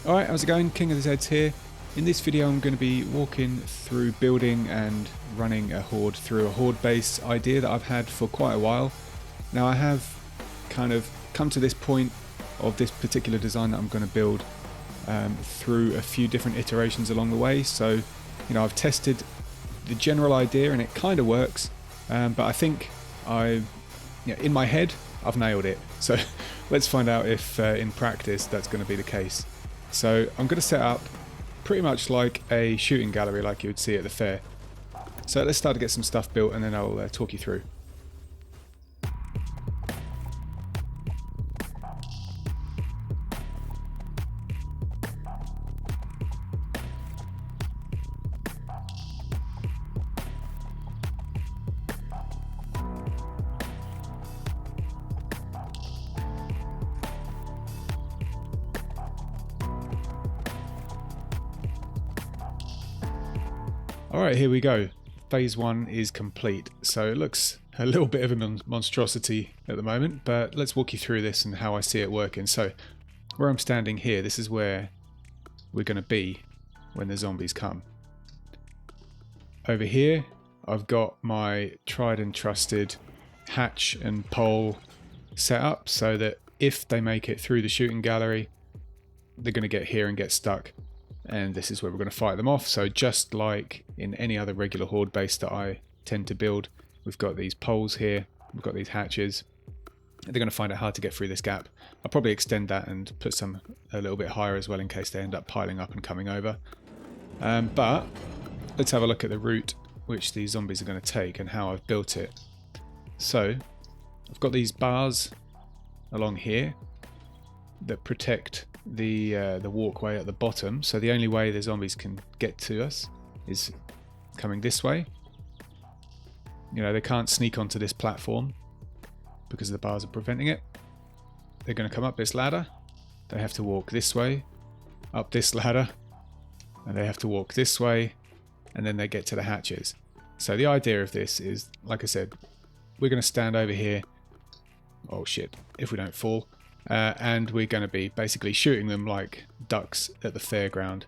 Alright, how's it going? King of the Zeds here. In this video I'm going to be walking through building and running a horde through a horde base idea that I've had for quite a while. Now I have kind of come to this point of this particular design that I'm going to build through a few different iterations along the way. So, I've tested the general idea and it kind of works, but I think in my head I've nailed it. So let's find out if in practice that's going to be the case. So I'm going to set up pretty much like a shooting gallery like you would see at the fair. So let's start to get some stuff built and then I'll talk you through. Alright, here we go. Phase 1 is complete. So it looks a little bit of a monstrosity at the moment, but let's walk you through this and how I see it working. So where I'm standing here, this is where we're going to be when the zombies come. Over here, I've got my tried and trusted hatch and pole set up so that if they make it through the shooting gallery, they're going to get here and get stuck. And this is where we're going to fight them off. So just like in any other regular horde base that I tend to build, we've got these poles here, we've got these hatches. They're going to find it hard to get through this gap. I'll probably extend that and put some a little bit higher as well in case they end up piling up and coming over. But let's have a look at the route which these zombies are going to take and how I've built it. So I've got these bars along here that protect the walkway at the bottom, so the only way the zombies can get to us is coming this way. They can't sneak onto this platform because the bars are preventing it. They're going to come up this ladder, they have to walk this way, up this ladder, and they have to walk this way, and then they get to the hatches. So the idea of this is, like I said, we're going to stand over here, oh shit, if we don't fall, and we're going to be basically shooting them like ducks at the fairground.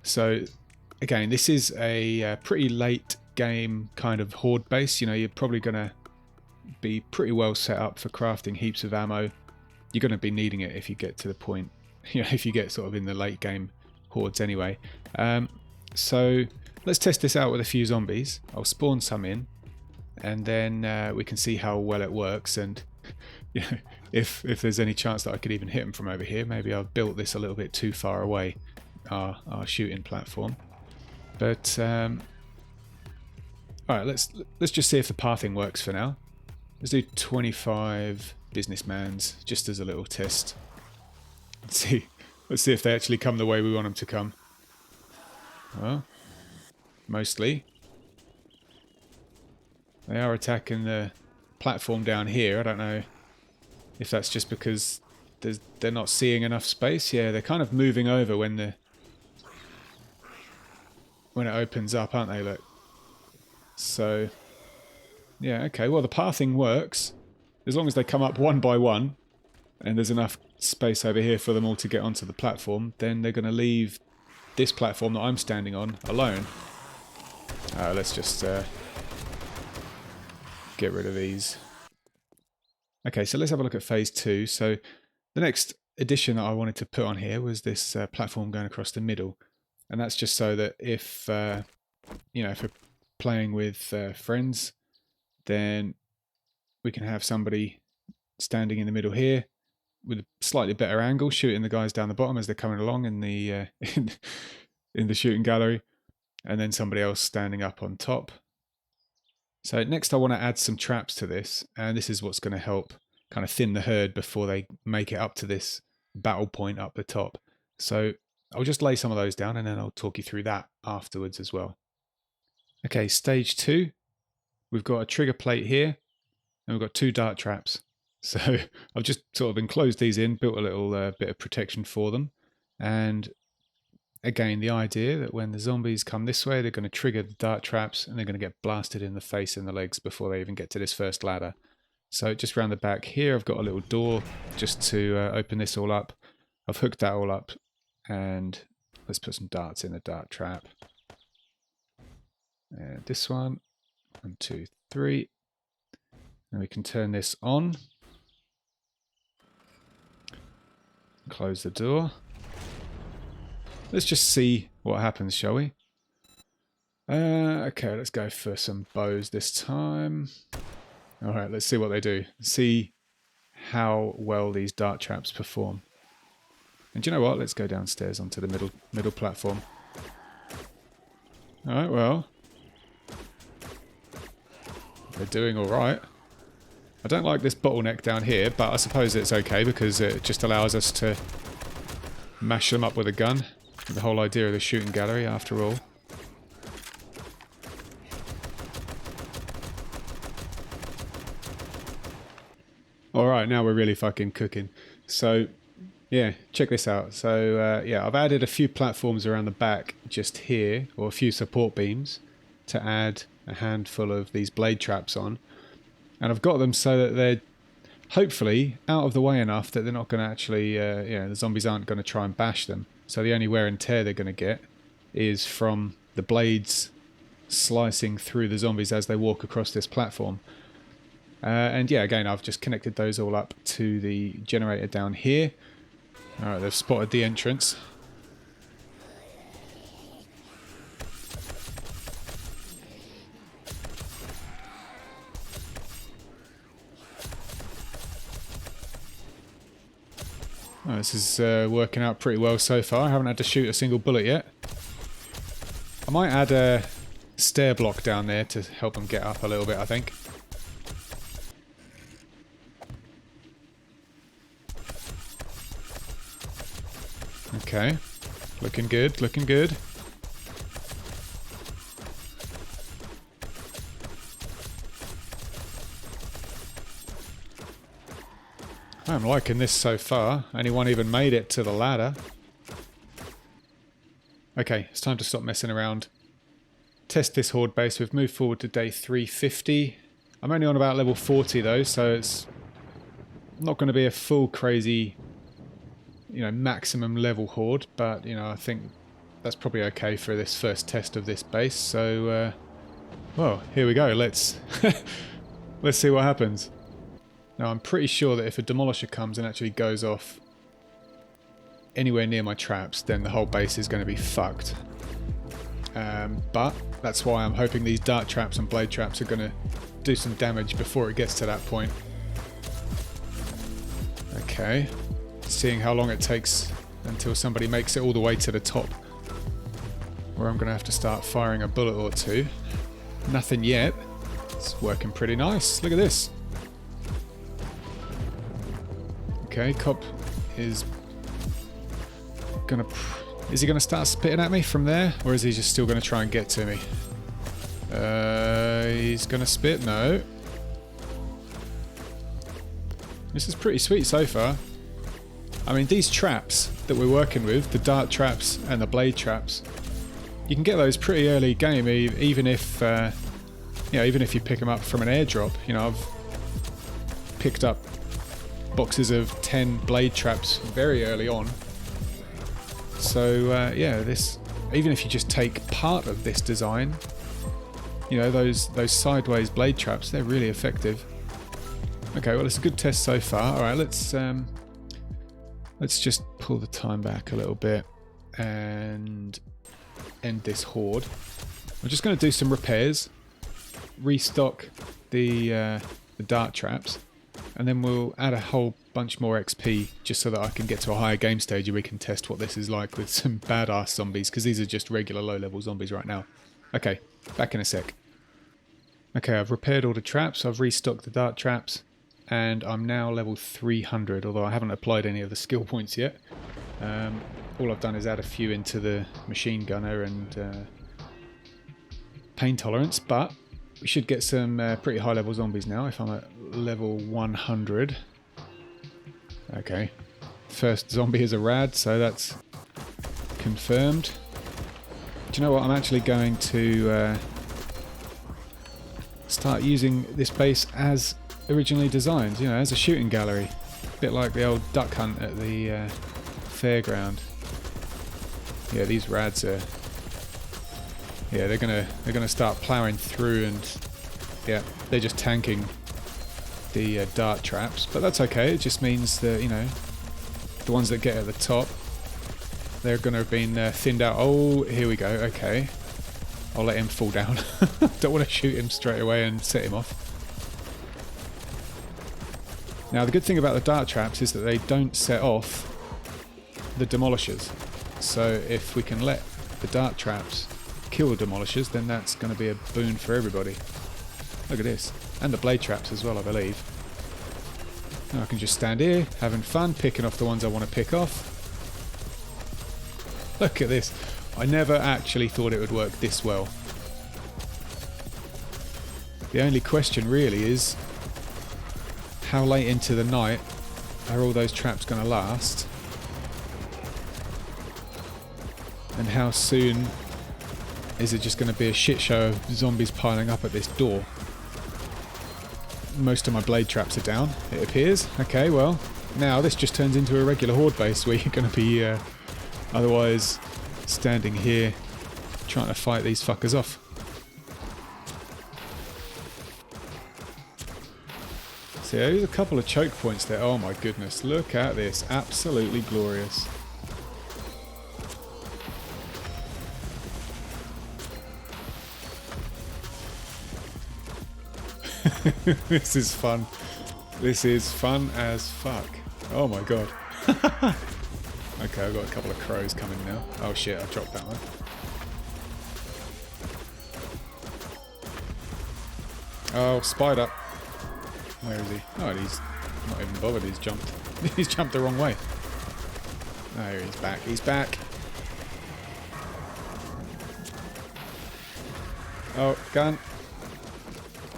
So again, this is a pretty late game kind of horde base. You're probably going to be pretty well set up for crafting heaps of ammo. You're going to be needing it if you get to the point, if you get sort of in the late game hordes anyway. So let's test this out with a few zombies. I'll spawn some in and then we can see how well it works, and if there's any chance that I could even hit them from over here. Maybe I've built this a little bit too far away, our shooting platform. But alright, let's just see if the pathing works for now. Let's do 25 businessmans just as a little test. Let's see if they actually come the way we want them to come. Well, mostly they are attacking the platform down here. I don't know if that's just because they're not seeing enough space. Yeah, they're kind of moving over when it opens up, aren't they? Look. So yeah, okay. Well, the pathing works as long as they come up one by one, and there's enough space over here for them all to get onto the platform. Then they're going to leave this platform that I'm standing on alone. Let's just get rid of these. Okay, so let's have a look at phase 2. So the next addition that I wanted to put on here was this platform going across the middle, and that's just so that if if we're playing with friends, then we can have somebody standing in the middle here with a slightly better angle, shooting the guys down the bottom as they're coming along in the in the shooting gallery, and then somebody else standing up on top. So next I want to add some traps to this, and this is what's going to help kind of thin the herd before they make it up to this battle point up the top. So I'll just lay some of those down and then I'll talk you through that afterwards as well. Okay, stage 2. We've got a trigger plate here and we've got 2 dart traps. So I've just sort of enclosed these in, built a little bit of protection for them, and again, the idea that when the zombies come this way, they're going to trigger the dart traps and they're going to get blasted in the face and the legs before they even get to this first ladder. So just round the back here, I've got a little door just to open this all up. I've hooked that all up, And let's put some darts in the dart trap. And this one. 1, 2, 3. And we can turn this on. Close the door. Let's just see what happens, shall we? Okay, let's go for some bows this time. Alright, let's see what they do. See how well these dart traps perform. And do you know what? Let's go downstairs onto the middle platform. Alright, well. They're doing alright. I don't like this bottleneck down here, but I suppose it's okay because it just allows us to mash them up with a gun. The whole idea of the shooting gallery, after all. Alright, now we're really fucking cooking. So, yeah, check this out. So, yeah, I've added a few platforms around the back just here, or a few support beams, to add a handful of these blade traps on. And I've got them so that they're hopefully out of the way enough that they're not going to actually, the zombies aren't going to try and bash them. So the only wear and tear they're going to get is from the blades slicing through the zombies as they walk across this platform. And yeah, again, I've just connected those all up to the generator down here. Alright, they've spotted the entrance. Oh, this is working out pretty well so far. I haven't had to shoot a single bullet yet. I might add a stair block down there to help them get up a little bit, I think. Okay. Looking good, looking good. I'm liking this so far. Anyone even made it to the ladder. Okay, it's time to stop messing around. Test this horde base. We've moved forward to day 350. I'm only on about level 40 though, so it's not going to be a full crazy, maximum level horde, but, I think that's probably okay for this first test of this base. So, well, here we go. Let's see what happens. Now, I'm pretty sure that if a demolisher comes and actually goes off anywhere near my traps, then the whole base is going to be fucked. But that's why I'm hoping these dart traps and blade traps are going to do some damage before it gets to that point. Okay. Seeing how long it takes until somebody makes it all the way to the top, where I'm going to have to start firing a bullet or two. Nothing yet. It's working pretty nice. Look at this. Okay, cop is gonna... Is he gonna start spitting at me from there? Or is he just still gonna try and get to me? He's gonna spit? No. This is pretty sweet so far. I mean, these traps that we're working with, the dart traps and the blade traps, you can get those pretty early game, even if you pick them up from an airdrop. I've picked up boxes of 10 blade traps very early on. So yeah, this, even if you just take part of this design, those sideways blade traps, they're really effective. Okay, well, it's a good test so far. All right, let's just pull the time back a little bit and end this horde. I'm just going to do some repairs, restock the dart traps, and then we'll add a whole bunch more XP just so that I can get to a higher game stage and we can test what this is like with some badass zombies, because these are just regular low-level zombies right now. Okay, back in a sec. Okay, I've repaired all the traps, I've restocked the dart traps, and I'm now level 300, although I haven't applied any of the skill points yet. All I've done is add a few into the machine gunner and pain tolerance, but we should get some pretty high level zombies now if I'm at level 100. Okay, first zombie is a rad, so that's confirmed. Do you know what? I'm actually going to start using this base as originally designed, as a shooting gallery. A bit like the old duck hunt at the fairground. Yeah, these rads are... Yeah, they're gonna start ploughing through, and yeah, they're just tanking the dart traps. But that's okay. It just means that, you know, the ones that get at the top, they're gonna have been thinned out. Oh, here we go. Okay, I'll let him fall down. Don't want to shoot him straight away and set him off. Now, the good thing about the dart traps is that they don't set off the demolishers. So if we can let the dart traps kill the demolishers, then that's going to be a boon for everybody. Look at this. And the blade traps as well, I believe. Now I can just stand here, having fun, picking off the ones I want to pick off. Look at this. I never actually thought it would work this well. The only question really is, how late into the night are all those traps going to last? And how soon is it just going to be a shit show of zombies piling up at this door? Most of my blade traps are down, it appears. Okay, well, now this just turns into a regular horde base where you're going to be otherwise standing here trying to fight these fuckers off. So yeah, there's a couple of choke points there. Oh my goodness, look at this. Absolutely glorious. This is fun. This is fun as fuck. Oh my god. Okay, I've got a couple of crows coming now. Oh shit, I dropped that one. Oh, spider. Where is he? Oh, he's not even bothered. He's jumped. He's jumped the wrong way. Oh, he's back. He's back. Oh, gun.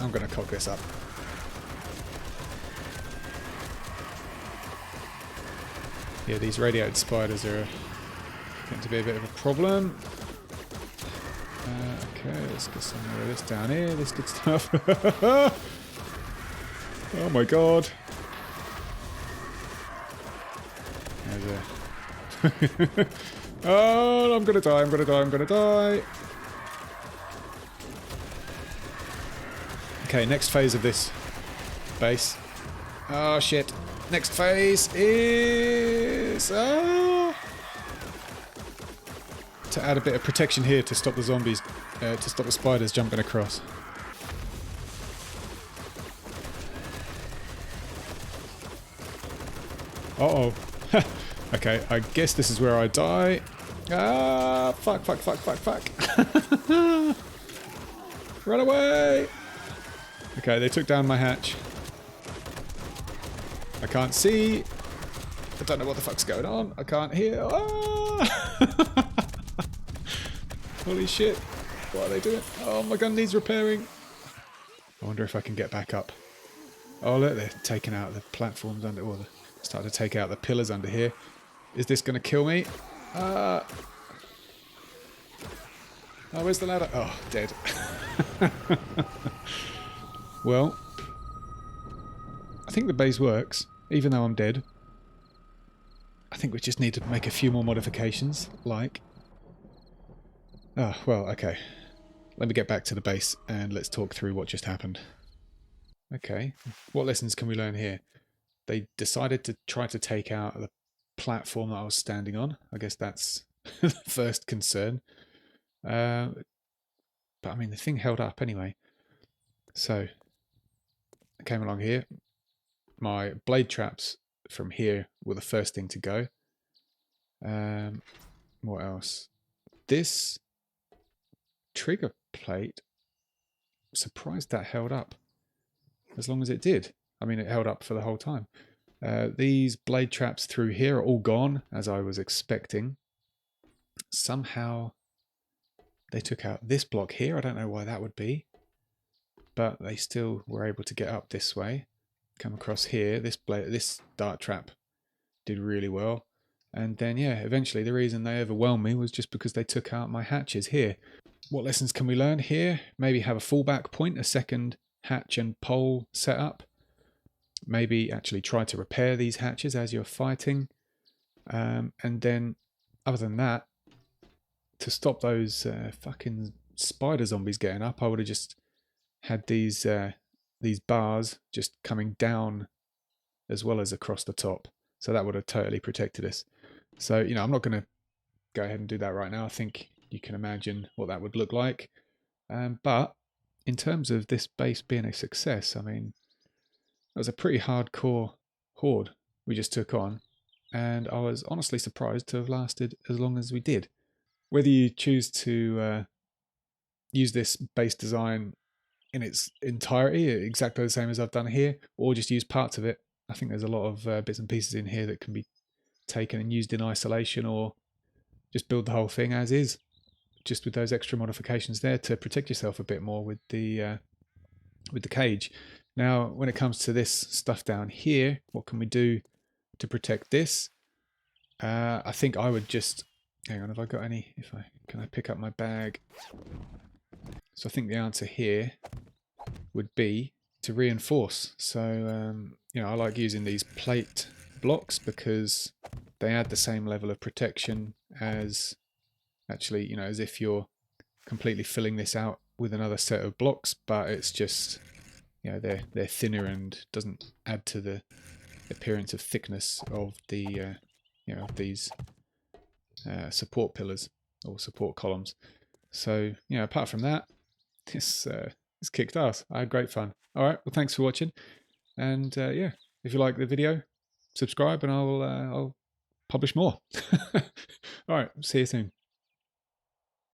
I'm going to cock this up. Yeah, these radiated spiders are going to be a bit of a problem. Okay, let's get some more of this down here. This good stuff. Oh my god. There's a... Oh, I'm going to die, I'm going to die, I'm going to die. Okay, next phase of this base. Oh shit. Next phase is... to add a bit of protection here to stop the zombies, to stop the spiders jumping across. Uh-oh. Okay, I guess this is where I die. Ah, fuck, fuck, fuck, fuck, fuck. Run away! Okay, they took down my hatch. I can't see. I don't know what the fuck's going on. I can't hear. Ah! Holy shit. What are they doing? Oh, my gun needs repairing. I wonder if I can get back up. Oh, look, they're taking out the platforms under... Or starting to take out the pillars under here. Is this going to kill me? Oh, where's the ladder? Oh, dead. Well, I think the base works, even though I'm dead. I think we just need to make a few more modifications, like... Oh, well, okay. Let me get back to the base and let's talk through what just happened. Okay, what lessons can we learn here? They decided to try to take out the platform that I was standing on. I guess that's the first concern. But I mean, the thing held up anyway. So... I came along here. My blade traps from here were the first thing to go. What else? This trigger plate, surprised that held up as long as it did. I mean, it held up for the whole time. These blade traps through here are all gone, as I was expecting. Somehow they took out this block here. I don't know why that would be. But they still were able to get up this way. Come across here. This dart trap did really well. And then, yeah, eventually the reason they overwhelmed me was just because they took out my hatches here. What lessons can we learn here? Maybe have a fallback point, a second hatch and pole set up. Maybe actually try to repair these hatches as you're fighting. And then, other than that, to stop those fucking spider zombies getting up, I would have just had these bars just coming down as well as across the top. So that would have totally protected us. So, you know, I'm not going to go ahead and do that right now. I think you can imagine what that would look like. But in terms of this base being a success, I mean, it was a pretty hardcore horde we just took on. And I was honestly surprised to have lasted as long as we did. Whether you choose to use this base design in its entirety, exactly the same as I've done here, or just use parts of it, I think there's a lot of bits and pieces in here that can be taken and used in isolation, or just build the whole thing as is, just with those extra modifications there to protect yourself a bit more with the cage. Now, when it comes to this stuff down here, what can we do to protect this? I think I would just hang on. Have I got any? Can I pick up my bag? So I think the answer here would be to reinforce. So you know, I like using these plate blocks because they add the same level of protection as actually, you know, as if you're completely filling this out with another set of blocks, but it's just, you know, they're thinner and doesn't add to the appearance of thickness of the you know, of these support pillars or support columns. So, you know, apart from that, it's kicked ass. I had great fun. All right, well, thanks for watching, and yeah, if you like the video, subscribe, and I'll publish more. All right, see you soon.